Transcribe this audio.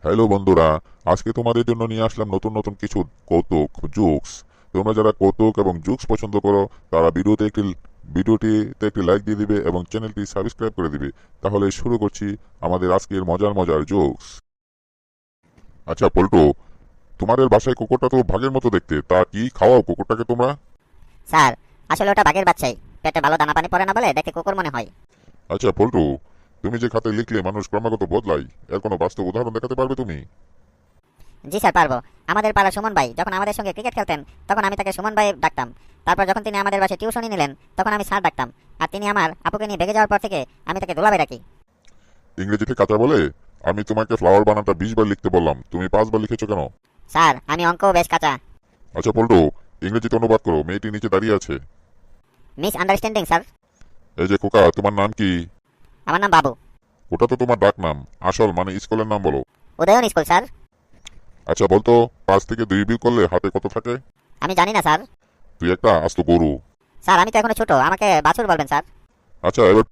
Hello বন্ধুরা, আজকে তোমাদের জন্য নিয়ে আসলাম নতুন নতুন কিছু কৌতুক জোকস। তোমরা যারা কৌতুক এবং জোকস পছন্দ করো তারা ভিডিওটিতে একটি লাইক দিয়ে দিবে এবং চ্যানেলটি সাবস্ক্রাইব করে দিবে। তাহলে শুরু করছি আমাদের আজকের মজার মজার জোকস। আচ্ছা পল্টু, তোমাদের বাসায় কুকুরটা তো ভাগের মতো দেখতে, তা কি খাওয়াও কুকুরটাকে তোমরা? স্যার, আসলে ওটা বাঘের বাচ্চাই। পেটে ভালো দানা পানি পড়ে না বলে দেখে কুকুর মনে হয়। আচ্ছা পল্টু, তুমি যে খাতায় লিখলে মানুষ ক্রমাগত বদলায়, এর কোনো বাস্তব উদাহরণ দেখাতে পারবে তুমি? জি স্যার, পারবো। আমাদের পাড়া সুমন ভাই যখন আমাদের সঙ্গে ক্রিকেট খেলতেন তখন আমি তাকে সুমন ভাই ডাকতাম। তারপর যখন তিনি আমাদের বাসায় টিউশনি নিলেন তখন আমি স্যার ডাকতাম। আর তিনি আমার আপুকে নিয়ে ভেগে যাওয়ার পর থেকে আমি তাকে দুলাভাই ডাকি। ইংরেজিতে কাঁচা বলে। আমি তোমাকে ফ্লাওয়ার বানানটা 20 বার লিখতে বললাম, তুমি 5 বার লিখেছো কেন? স্যার, আমি অঙ্কও বেশ কাঁচা। আচ্ছা পল্টু, ইংরেজিতে অনুবাদ করো। মেয়েটি নিচে দাঁড়িয়ে আছে। Miss understanding sir. এই যে খোকা, তোমার নাম কি? আমার নাম বাবু। ওটা তো তোমার ডাক নাম, আসল মানে স্কুলের নাম বলো। Udayan school sir. আচ্ছা বলতো, 5 থেকে 2 বিয়োগ করলে হাতে কত থাকে? আমি জানি না স্যার। তুই একটা আস্ত গরু। স্যার, আমি তো এখনো ছোট, আমাকে বাছুর বলবেন স্যার। আচ্ছা এবার